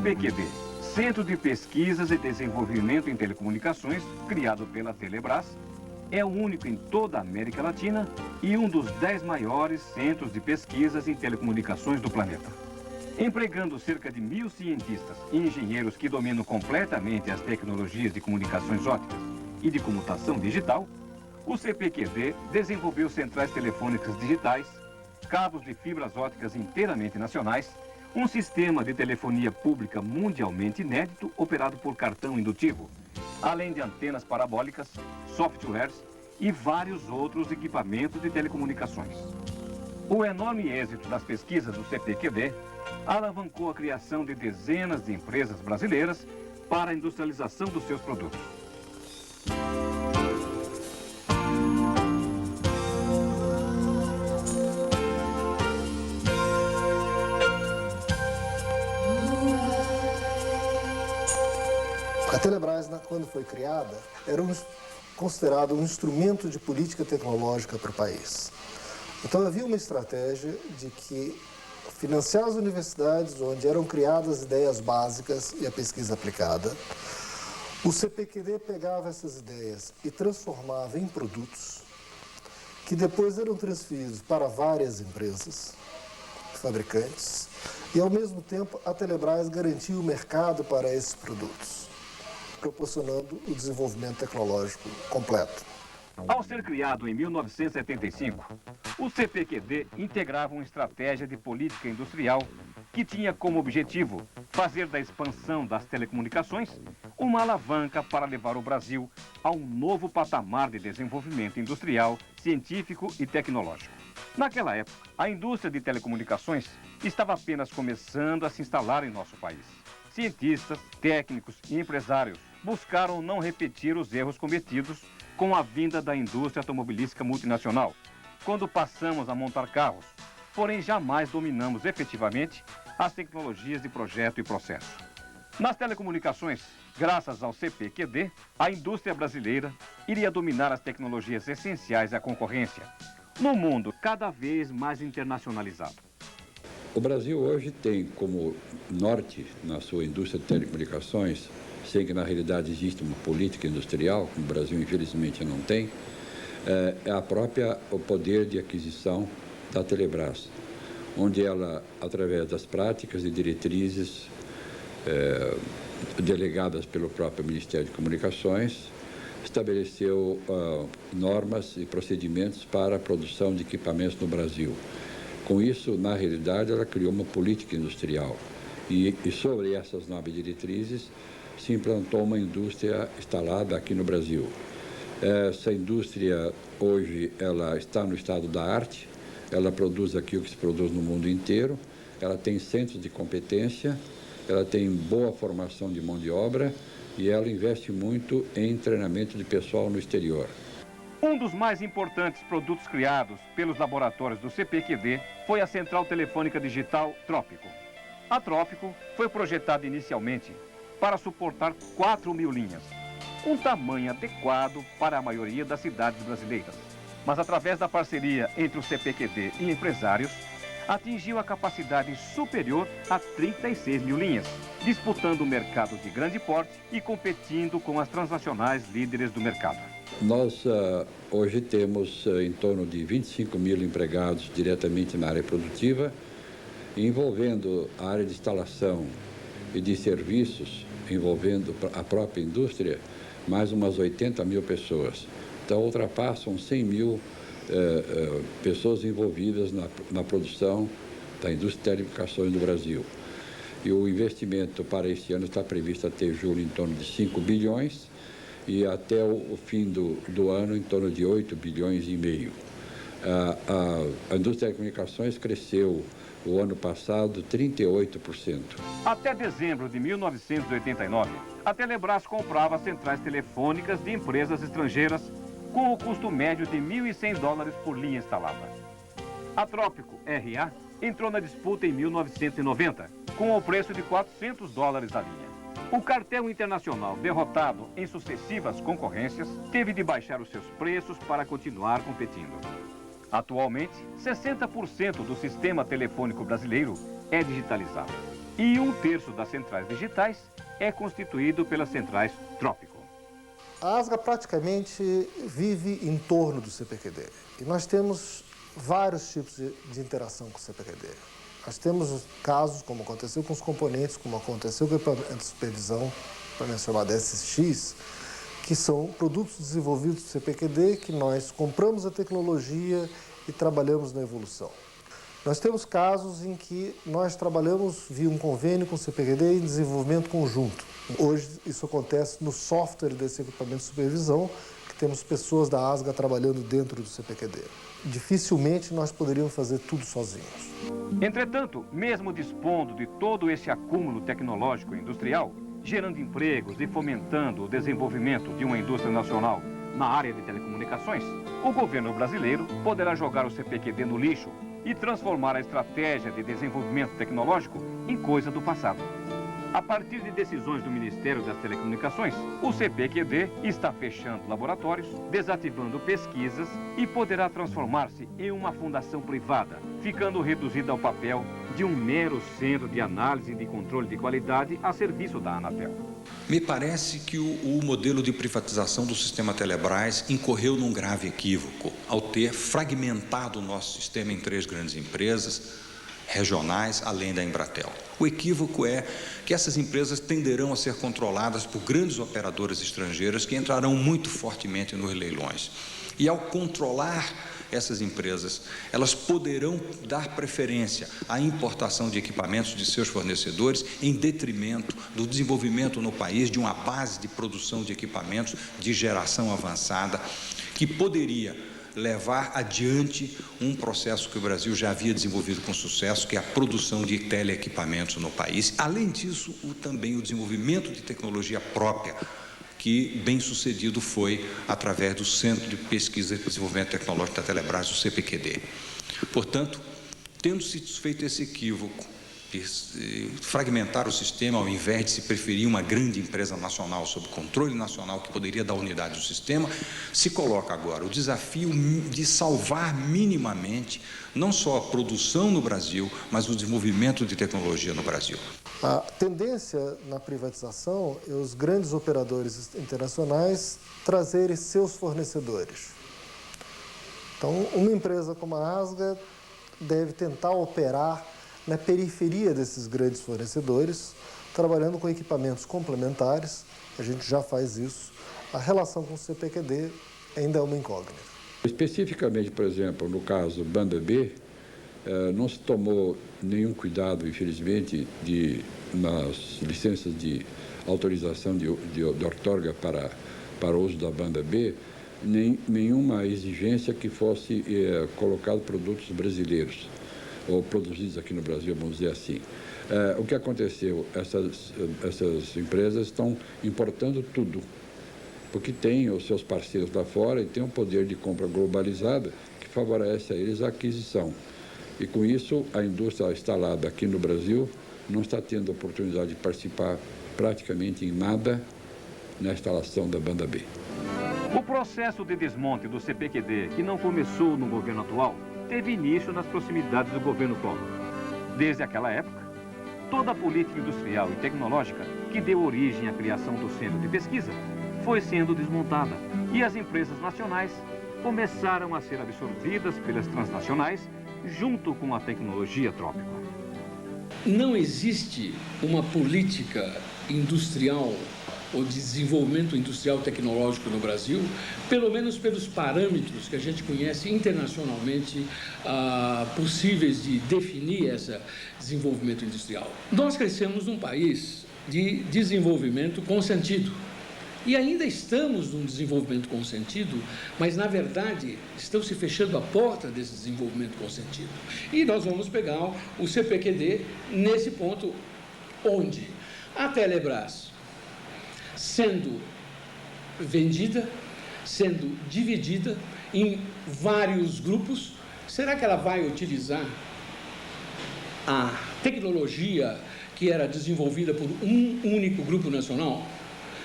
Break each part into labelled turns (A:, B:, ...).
A: CPQD, Centro de Pesquisas e Desenvolvimento em Telecomunicações, criado pela Telebrás, é o único em toda a América Latina e um dos 10 maiores centros de pesquisas em telecomunicações do planeta. Empregando cerca de 1.000 cientistas e engenheiros que dominam completamente as tecnologias de comunicações óticas e de comutação digital, o CPQD desenvolveu centrais telefônicas digitais, cabos de fibras óticas inteiramente nacionais, um sistema de telefonia pública mundialmente inédito operado por cartão indutivo, além de antenas parabólicas, softwares e vários outros equipamentos de telecomunicações. O enorme êxito das pesquisas do CPQD alavancou a criação de dezenas de empresas brasileiras para a industrialização dos seus produtos.
B: A Telebrás, quando foi criada, era considerado um instrumento de política tecnológica para o país. Então havia uma estratégia de que financiar as universidades onde eram criadas ideias básicas e a pesquisa aplicada, o CPQD pegava essas ideias e transformava em produtos que depois eram transferidos para várias empresas, fabricantes, e ao mesmo tempo a Telebrás garantia o mercado para esses produtos, proporcionando o desenvolvimento tecnológico completo.
A: Ao ser criado em 1975, o CPQD integrava uma estratégia de política industrial que tinha como objetivo fazer da expansão das telecomunicações uma alavanca para levar o Brasil a um novo patamar de desenvolvimento industrial, científico e tecnológico. Naquela época, a indústria de telecomunicações estava apenas começando a se instalar em nosso país. Cientistas, técnicos e empresários buscaram não repetir os erros cometidos com a vinda da indústria automobilística multinacional, quando passamos a montar carros, porém jamais dominamos efetivamente as tecnologias de projeto e processo. Nas telecomunicações, graças ao CPQD, a indústria brasileira iria dominar as tecnologias essenciais à concorrência, num mundo cada vez mais internacionalizado.
C: O Brasil hoje tem como norte na sua indústria de telecomunicações, sem que na realidade exista uma política industrial, que o Brasil infelizmente não tem, o poder de aquisição da Telebrás, onde ela, através das práticas e diretrizes delegadas pelo próprio Ministério de Comunicações, estabeleceu normas e procedimentos para a produção de equipamentos no Brasil. Com isso, na realidade, ela criou uma política industrial e sobre essas novas diretrizes se implantou uma indústria instalada aqui no Brasil. Essa indústria, hoje, ela está no estado da arte, ela produz aquilo que se produz no mundo inteiro, ela tem centros de competência, ela tem boa formação de mão de obra e ela investe muito em treinamento de pessoal no exterior.
A: Um dos mais importantes produtos criados pelos laboratórios do CPQD foi a Central Telefônica Digital Trópico. A Trópico foi projetada inicialmente para suportar 4.000 linhas, um tamanho adequado para a maioria das cidades brasileiras. Mas através da parceria entre o CPQD e empresários, atingiu a capacidade superior a 36.000 linhas, disputando o mercado de grande porte e competindo com as transnacionais líderes do mercado.
C: Nós hoje temos em torno de 25.000 empregados diretamente na área produtiva, envolvendo a área de instalação e de serviços, envolvendo a própria indústria, mais umas 80.000 pessoas. Então, ultrapassam 100.000 pessoas envolvidas na produção da indústria de telecomunicações do Brasil. E o investimento para este ano está previsto até julho em torno de 5 bilhões e até o fim do ano em torno de 8 bilhões e meio. A indústria de telecomunicações cresceu o ano passado 38%.
A: Até dezembro de 1989, a Telebrás comprava centrais telefônicas de empresas estrangeiras com o custo médio de $1.100 por linha instalada. A Trópico RA entrou na disputa em 1990, com o preço de $400 a linha. O cartel internacional, derrotado em sucessivas concorrências, teve de baixar os seus preços para continuar competindo. Atualmente, 60% do sistema telefônico brasileiro é digitalizado. E 1/3 das centrais digitais é constituído pelas centrais Trópico.
B: A ASGA praticamente vive em torno do CPQD. E nós temos vários tipos de interação com o CPQD. Nós temos casos, como aconteceu com os componentes, como aconteceu com o equipamento de supervisão, para mencionar DSX, que são produtos desenvolvidos do CPQD, que nós compramos a tecnologia e trabalhamos na evolução. Nós temos casos em que nós trabalhamos via um convênio com o CPQD em desenvolvimento conjunto. Hoje isso acontece no software desse equipamento de supervisão, que temos pessoas da ASGA trabalhando dentro do CPQD. Dificilmente nós poderíamos fazer tudo sozinhos.
A: Entretanto, mesmo dispondo de todo esse acúmulo tecnológico e industrial, gerando empregos e fomentando o desenvolvimento de uma indústria nacional na área de telecomunicações, o governo brasileiro poderá jogar o CPQD no lixo e transformar a estratégia de desenvolvimento tecnológico em coisa do passado. A partir de decisões do Ministério das Telecomunicações, o CPQD está fechando laboratórios, desativando pesquisas e poderá transformar-se em uma fundação privada, ficando reduzida ao papel de um mero centro de análise e de controle de qualidade a serviço da Anatel.
D: Me parece que o modelo de privatização do sistema Telebrás incorreu num grave equívoco ao ter fragmentado o nosso sistema em 3 grandes empresas regionais, além da Embratel. O equívoco é que essas empresas tenderão a ser controladas por grandes operadoras estrangeiras que entrarão muito fortemente nos leilões. E ao controlar essas empresas, elas poderão dar preferência à importação de equipamentos de seus fornecedores em detrimento do desenvolvimento no país de uma base de produção de equipamentos de geração avançada que poderia levar adiante um processo que o Brasil já havia desenvolvido com sucesso, que é a produção de teleequipamentos no país. Além disso, também o desenvolvimento de tecnologia própria, que bem sucedido foi através do Centro de Pesquisa e Desenvolvimento Tecnológico da Telebrás, o CPQD. Portanto, tendo-se feito esse equívoco de fragmentar o sistema ao invés de se preferir uma grande empresa nacional sob controle nacional que poderia dar unidade do sistema, se coloca agora o desafio de salvar minimamente não só a produção no Brasil, mas o desenvolvimento de tecnologia no Brasil.
B: A tendência na privatização é os grandes operadores internacionais trazerem seus fornecedores. Então, uma empresa como a ASGA deve tentar operar na periferia desses grandes fornecedores, trabalhando com equipamentos complementares. A gente já faz isso. A relação com o CPQD ainda é uma incógnita.
C: Especificamente, por exemplo, no caso Banda B, não se tomou nenhum cuidado, infelizmente, nas licenças de autorização de outorga para o uso da Banda B, nenhuma exigência que fosse colocado produtos brasileiros, ou produzidos aqui no Brasil, vamos dizer assim. O que aconteceu? Essas empresas estão importando tudo, porque têm os seus parceiros lá fora e têm um poder de compra globalizada que favorece a eles a aquisição. E com isso, a indústria instalada aqui no Brasil não está tendo a oportunidade de participar praticamente em nada na instalação da Banda B.
A: O processo de desmonte do CPQD, que não começou no governo atual, teve início nas proximidades do governo Collor. Desde aquela época, toda a política industrial e tecnológica que deu origem à criação do Centro de Pesquisa foi sendo desmontada e as empresas nacionais começaram a ser absorvidas pelas transnacionais junto com a tecnologia Trópico.
E: Não existe uma política industrial ou desenvolvimento industrial tecnológico no Brasil, pelo menos pelos parâmetros que a gente conhece internacionalmente possíveis de definir esse desenvolvimento industrial. Nós crescemos num país de desenvolvimento consentido. E ainda estamos num desenvolvimento consentido, mas, na verdade, estão se fechando a porta desse desenvolvimento consentido. E nós vamos pegar o CPQD nesse ponto, onde a Telebrás, sendo vendida, sendo dividida em vários grupos, será que ela vai utilizar a tecnologia que era desenvolvida por um único grupo nacional?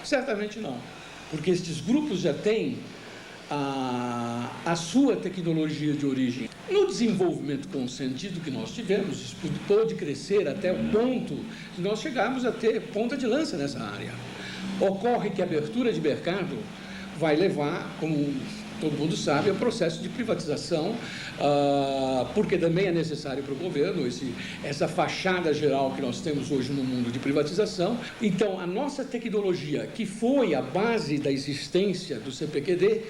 E: Certamente não, porque estes grupos já têm a a sua tecnologia de origem. No desenvolvimento consentido que nós tivemos, isso pôde crescer até o ponto de nós chegarmos a ter ponta de lança nessa área. Ocorre que a abertura de mercado vai levar, como todo mundo sabe, ao processo de privatização, porque também é necessário para o governo essa fachada geral que nós temos hoje no mundo de privatização. Então, a nossa tecnologia, que foi a base da existência do CPQD,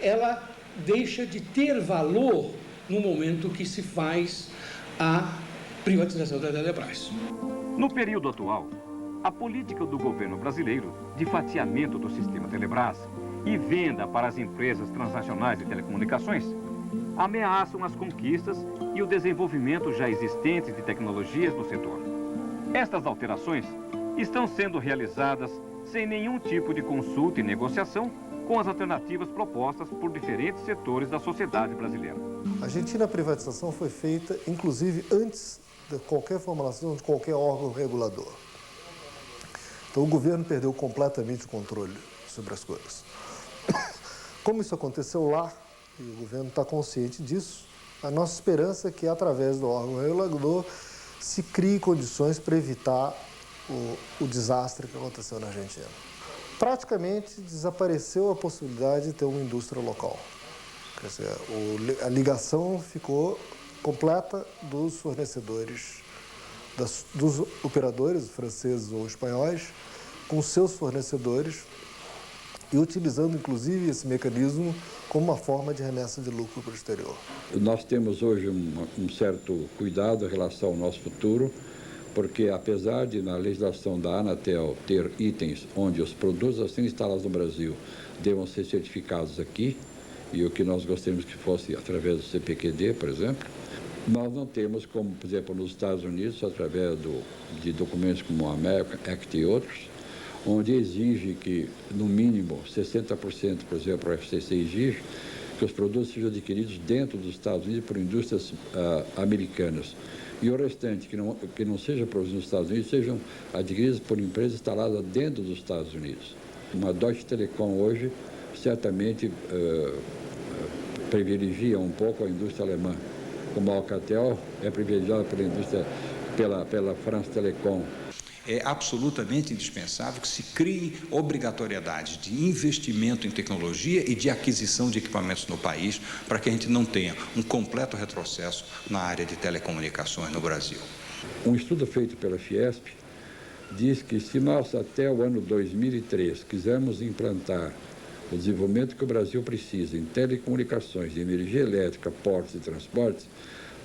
E: ela deixa de ter valor no momento que se faz a privatização da Telebrás.
A: No período atual, a política do governo brasileiro de fatiamento do sistema Telebrás e venda para as empresas transnacionais de telecomunicações ameaçam as conquistas e o desenvolvimento já existentes de tecnologias no setor. Estas alterações estão sendo realizadas sem nenhum tipo de consulta e negociação com as alternativas propostas por diferentes setores da sociedade brasileira.
B: A Argentina, a privatização foi feita, inclusive, antes de qualquer formulação de qualquer órgão regulador. Então, o governo perdeu completamente o controle sobre as coisas. Como isso aconteceu lá, e o governo está consciente disso, a nossa esperança é que, através do órgão regulador, se crie condições para evitar o desastre que aconteceu na Argentina. Praticamente desapareceu a possibilidade de ter uma indústria local. Quer dizer, a ligação ficou completa dos fornecedores, dos operadores franceses ou espanhóis, com seus fornecedores, e utilizando, inclusive, esse mecanismo como uma forma de remessa de lucro para o exterior.
C: Nós temos hoje um certo cuidado em relação ao nosso futuro, porque apesar de na legislação da Anatel ter itens onde os produtos a serem instalados no Brasil devam ser certificados aqui, e o que nós gostaríamos que fosse através do CPQD, por exemplo, nós não temos como, por exemplo, nos Estados Unidos, através de documentos como o American Act e outros, onde exige que, no mínimo, 60%, por exemplo, o FCC exige que os produtos sejam adquiridos dentro dos Estados Unidos por indústrias americanas. E o restante, que não seja produzido nos Estados Unidos, sejam adquiridos por empresas instaladas dentro dos Estados Unidos. Uma Deutsche Telekom hoje, certamente, privilegia um pouco a indústria alemã, como a Alcatel é privilegiada pela France Telecom.
D: É absolutamente indispensável que se crie obrigatoriedade de investimento em tecnologia e de aquisição de equipamentos no país para que a gente não tenha um completo retrocesso na área de telecomunicações no Brasil.
C: Um estudo feito pela Fiesp diz que se nós até o ano 2003 quisermos implantar o desenvolvimento que o Brasil precisa em telecomunicações, de energia elétrica, portos e transportes,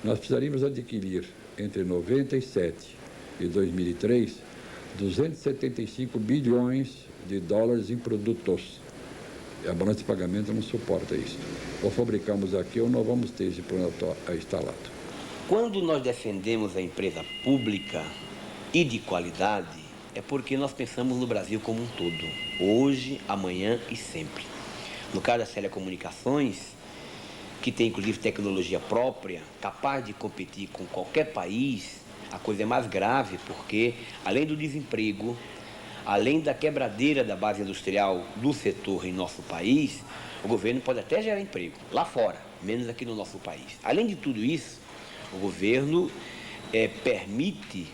C: nós precisaríamos adquirir entre 97 e 2003 275 bilhões de dólares em produtos. A balança de pagamento não suporta isso. Ou fabricamos aqui ou não vamos ter esse produto instalado.
F: Quando nós defendemos a empresa pública e de qualidade, é porque nós pensamos no Brasil como um todo, hoje, amanhã e sempre. No caso das telecomunicações, que tem inclusive tecnologia própria, capaz de competir com qualquer país, a coisa é mais grave porque, além do desemprego, além da quebradeira da base industrial do setor em nosso país, o governo pode até gerar emprego lá fora, menos aqui no nosso país. Além de tudo isso, o governo permite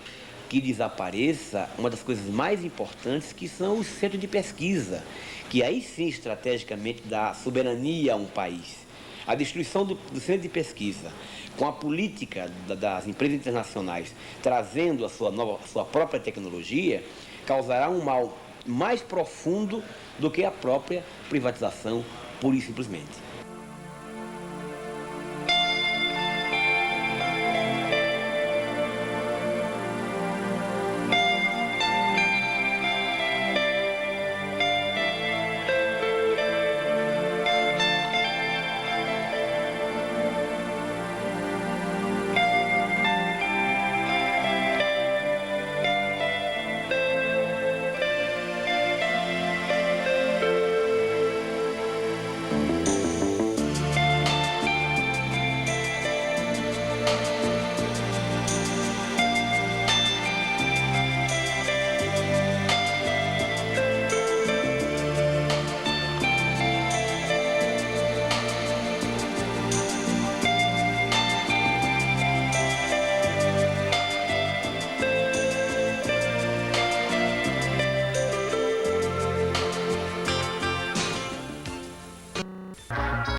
F: que desapareça uma das coisas mais importantes, que são os centros de pesquisa, que aí sim, estrategicamente, dá soberania a um país. A destruição do centro de pesquisa, com a política das empresas internacionais trazendo a sua própria tecnologia, causará um mal mais profundo do que a própria privatização, pura e simplesmente.